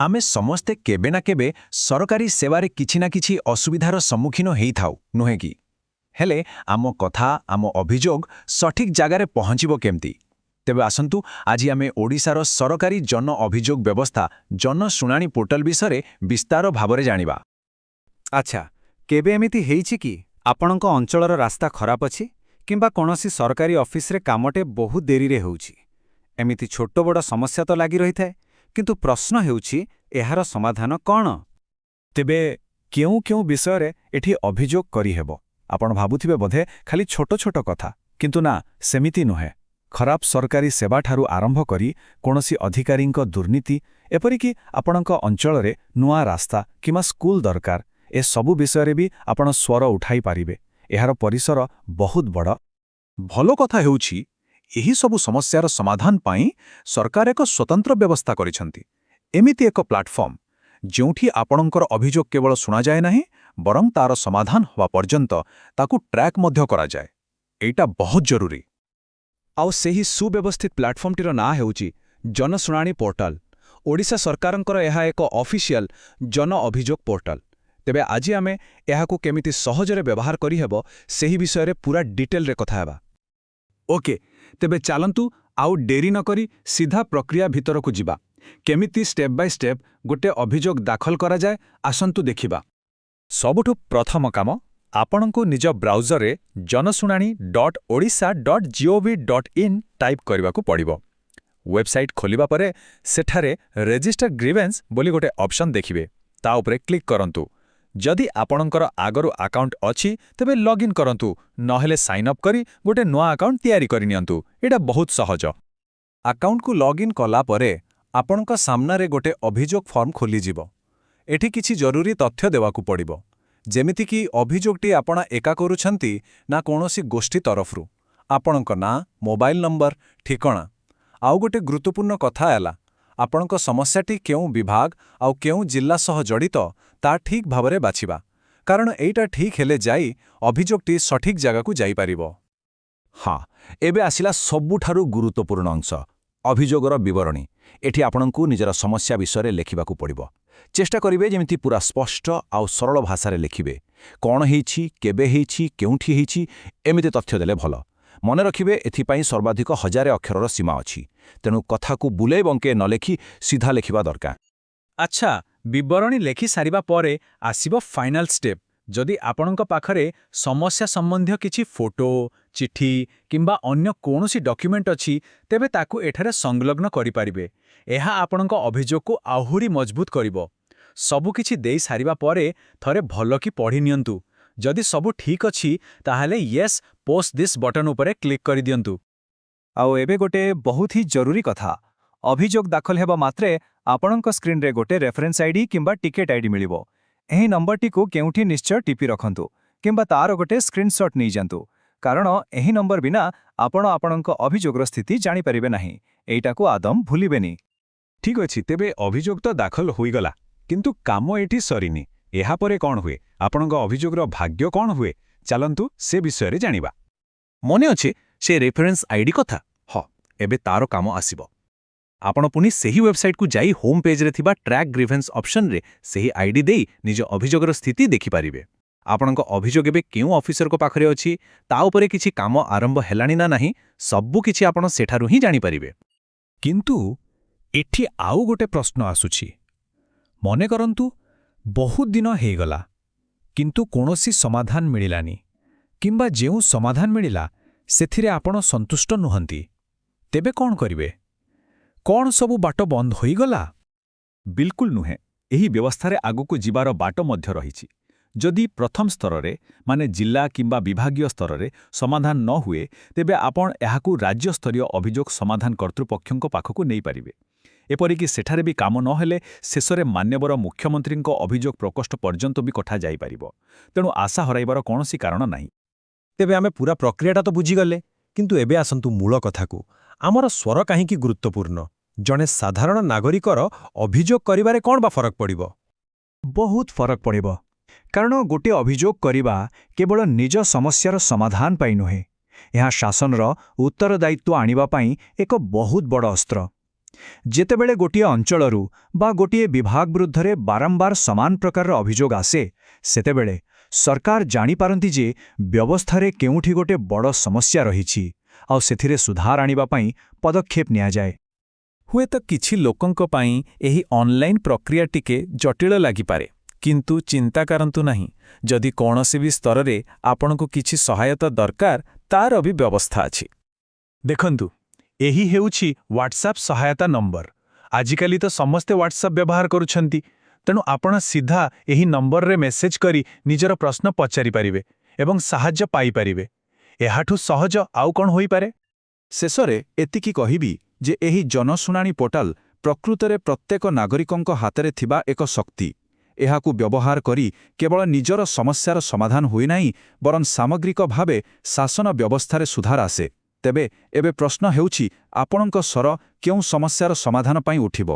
आमे समस्ते केबे ना केबे सरकारी सेवारे किछि ना किछि असुविधार सम्मुखीन हेइथाउ नुहे कि हेले आम कथा आम अभियोग सठिक जगार पहुँचब केमती तेबे आसंतु आज आमे ओडिशार सरकारी जन अभियोग व्यवस्था जनशुणाणी पोर्टाल विषय विस्तार भावरे जानिबा। अच्छा केबे एमिति हेइछि कि आपणक अंचलर रास्ता खराप अछि किंबा कोनोसी सरकारी ऑफिसरे कामटे बहुत देरीरे होउछि। एमिति छोट बड़ समस्या तो लागि रहिथाए किंतु प्रश्न हेउछि एहार समाधान कौन। तेबे केउ केउ विषय एठी अभियोग करिहेब। आपण भाबुथिबे बोधे खाली छोट छोट कथा किंतु ना सेमिति नुहे। खराब सरकारी सेवा ठारू आरंभ करी कोनोसी अधिकारींक दुर्नीति एपरिकी आपणक अंचलरे नुआ रास्ता किमा स्कूल दरकार ए सबु विषय भी आपण स्वर उठाई पारिबे। एहार परिसर बहुत बड़। भलो कथा हेउछि एही सबु समस्यार समाधान पाई सरकार एक स्वतंत्र व्यवस्था करिसंती। एमिति एक प्लाटफॉर्म जोंठी आपणकर अभियोग केवल सुना जाए नहीं बरं तार समाधान हवा पर्यंत ताकू ट्रैक मध्य करा जाए। एटा बहुत जरूरी। आउ सेही सुव्यवस्थित प्लाटफर्मटीर ना हेउछि जनशुणाणी पोर्टाल। ओडिशा सरकारंकर एहा एक ऑफिशियल जन अभियोग पोर्टाल। तेबे आज आमे एहाकू केमिति सहजरे व्यवहार करि हेबो सेही विषय पूरा डिटेल रे कथा हेबा। ओके तेबे चालंतु आउ डेरी न करी सीधा प्रक्रिया भितरकू जिबा। केमिति स्टेप बाय स्टेप गोटे अभियोग दाखल करा जाए आसंतु देखिबा। सबुठु प्रथम काम आपणको निज ब्राउजरे janashunani.odisha.gov.in टाइप करबाकू पड़िबो। वेबसाइट खोलिबा परे सेठारे रेजिस्टर ग्रीवेंस बोली गोटे ऑप्शन देखिबे। ता उपरे क्लिक करंतु। जदि आपणकर आगरु अकाउंट अछि तेबे लॉगिन करंतु नहेले साइन अप करी गोटे नुआ अकाउंट तयारी करि नियंतु। एटा बहुत सहज। अकाउंट को लॉगिन कला परे आपणक सामनारे गोटे अभियोग फॉर्म खोली जिवो। एठी किछि जरूरी तथ्य देवाकू पड़िबो जेमिति कि अभियोगटी आपण एका करूछंती ना कोनोसी गोष्ठी तरफरु आपणक ना मोबाइल नंबर ठिकाना। आउ गोटे गुरुत्वपूर्ण कथा आला आपणक समस्याटी केउ विभाग आउ केउ जिल्ला सह जड़ित ता ठीक भावरे बाछिबा कारण एटा ठीक हेले जाई अभियोगटी सठिक जगाकू जाई पारिबो। हाँ एबे आसिला सबुठारु गुरुत्वपूर्ण अंश अभियोगर विवरणी। एठी आपणकू निजर समस्या विषय लेखिबाकू पड़िबो। चेष्टा करिबे जेमिति पूरा स्पष्ट आउ सरल भाषारे लेखिबे। कौन हेइछि केबे हेइछि केउठी हेइछि एमिति तथ्य देले भल। मने रखिबे एथिपाई सर्वाधिक 1000 अक्षरर सीमा अछि तेणु कथाकू बुले बंके न लेखि सीधा लेखिबा दरकार। अच्छा विवरणी लेखि सारिबा परे आसीबो फाइनल स्टेप। जदि आपणक पाखरे समस्या संबंधी किछि फोटो चिठी किंबा अन्य कोनोसी डॉक्यूमेंट अछि तेबे ताकू एठारे संलग्न करि पारिबे। एहा आपणक अभियोग को आहुरी मजबूत करिवो। सबु किछि देई सारिबा परे थरे भलो कि पढ़ी नियंतु। जदि सबु ठीक अछि ताहाले येस पोस्ट दिस बटन उपरे क्लिक करि दियंतु। आउ एबे गोटे बहुत ही जरूरी कथा अभियोग दाखल हेबा मात्रे आपणक स्क्रीन रे गोटे रेफरेंस आईडी किंबा टिकेट आईडी मिलिबो। एही नंबरटी को केउठी निश्चय टिपि रखंतु किंबा तार गोटे स्क्रीनशॉट नै जांतु कारण एही नंबर बिना आपण आपणक अभियोगर स्थिति जानि परिबे नाही। एइटाकू आदम भूलिबेनी। ठीक अछि तेबे अभियोग तो दाखल होइगला किंतु काम एठी सरीनी। एहा परे कोन हुए आपणक अभियोगर भाग्य कोन हुए चलंतु से विषय रे जानिबा। मने अछि से रेफरेंस आईडी कथा। ह एबे तारो काम आसीबो। आपण पुनी सेही वेबसाइट को जाई होम पेज रे थिबा ट्रैक ग्रीवेंस ऑप्शन रे सेही आईडी देई निज अभियोगर स्थिति देखि पारिबे। आपणक अभियोग एबे केउ ऑफिसर को पाखरे अछि ता उपरे किछि काम आरंभ हेलानी ना नाही सबु किछि आपण सेठारु ही जानि पारिबे। किंतु एठी आउ गोटे प्रश्न आसुछि। मने करंतु बहुत दिन हेगला किंतु कोनोसी समाधान मिलिलानी किंबा जेउ समाधान मिलिला सेथिरे आपण संतुष्ट नुहंती तेबे कोन करिवे? कौन सबु बाट बंद होइगला? बिल्कुल नुहे। एही व्यवस्थारे आगुकू जिबार बाट मध्य रहिछि। जदि प्रथम स्तररे माने जिल्ला किंबा विभागीय स्तररे समाधान न हुए तेबे आपण एहाकू राज्य स्तरीय अभियोग समाधान कर्तृपक्षंक पाखकू नै पारिबे। एपरिकी सेठारे भी काम न हेले शेषरे मान्यवर मुख्यमंत्रींक अभियोग प्रकोष्ठ पर्यंत भी कथा जाई पारिबो। तेणु आशा हराइबार कोनोसी कारण नाही। तेबे आमे पूरा प्रक्रियाटा तो बुझीगले किंतु एबे आसंतु मूल कथाकू आमर स्वर काहींकी गुरुत्वपूर्ण। जने साधारण नागरिकर अभियोग करिबारे कोन बा फरक पड़िबो? बहुत फरक पड़िबो कारण गोटे अभियोग करिबा केवल निज समस्यार समाधान पाई नुहे। यहाँ शासनर उत्तरदायित्व आनिबा पाई एक बहुत बड़ अस्त्र। ଯେତେବେଳେ ଗୋଟିଏ ଅଞ୍ଚଳରୁ ବା ଗୋଟିଏ ବିଭାଗ ବିରୁଦ୍ଧରେ ବାରମ୍ବାର ସମାନ ପ୍ରକାରର ଅଭିଯୋଗ ଆସେ ସେତେବେଳେ ସରକାର ଜାଣିପାରନ୍ତି ଯେ ବ୍ୟବସ୍ଥାରେ କେଉଁଠି ଗୋଟେ ବଡ଼ ସମସ୍ୟା ରହିଛି ଆଉ ସେଥିରେ ସୁଧାର ଆଣିବା ପାଇଁ ପଦକ୍ଷେପ ନିଆଯାଏ। ହୁଏତ କିଛି ଲୋକଙ୍କ ପାଇଁ ଏହି ଅନଲାଇନ୍ ପ୍ରକ୍ରିୟା ଟିକେ ଜଟିଳ ଲାଗିପାରେ, କିନ୍ତୁ ଚିନ୍ତା କରନ୍ତୁ ନାହିଁ। ଯଦି କୌଣସି ବି ସ୍ତରରେ ଆପଣଙ୍କୁ କିଛି ସହାୟତା ଦରକାର, ତାର ବି ବ୍ୟବସ୍ଥା ଅଛି। ଦେଖନ୍ତୁ, ଏହି ହେଉଛି ହ୍ୱାଟ୍ସଆପ୍ ସହାୟତା ନମ୍ବର। ଆଜିକାଲି ତ ସମସ୍ତେ ହ୍ୱାଟ୍ସଆପ୍ ବ୍ୟବହାର କରୁଛନ୍ତି, ତେଣୁ ଆପଣ ସିଧା ଏହି ନମ୍ବରରେ ମେସେଜ କରି ନିଜର ପ୍ରଶ୍ନ ପଚାରିପାରିବେ ଏବଂ ସାହାଯ୍ୟ ପାଇପାରିବେ। ଏହାଠୁ ସହଜ ଆଉ କ'ଣ ହୋଇପାରେ? ଶେଷରେ ଏତିକି କହିବି ଯେ ଏହି ଜନଶୁଣାଣି ପୋର୍ଟାଲ ପ୍ରକୃତରେ ପ୍ରତ୍ୟେକ ନାଗରିକଙ୍କ ହାତରେ ଥିବା ଏକ ଶକ୍ତି। ଏହାକୁ ବ୍ୟବହାର କରି କେବଳ ନିଜର ସମସ୍ୟାର ସମାଧାନ ହୋଇନାହିଁ, ବରଂ ସାମଗ୍ରିକ ଭାବେ ଶାସନ ବ୍ୟବସ୍ଥାରେ ସୁଧାର ଆସେ। ତେବେ ଏବେ ପ୍ରଶ୍ନ ହେଉଛି, ଆପଣଙ୍କ ସ୍ୱର କେଉଁ ସମସ୍ୟାର ସମାଧାନ ପାଇଁ ଉଠିବ?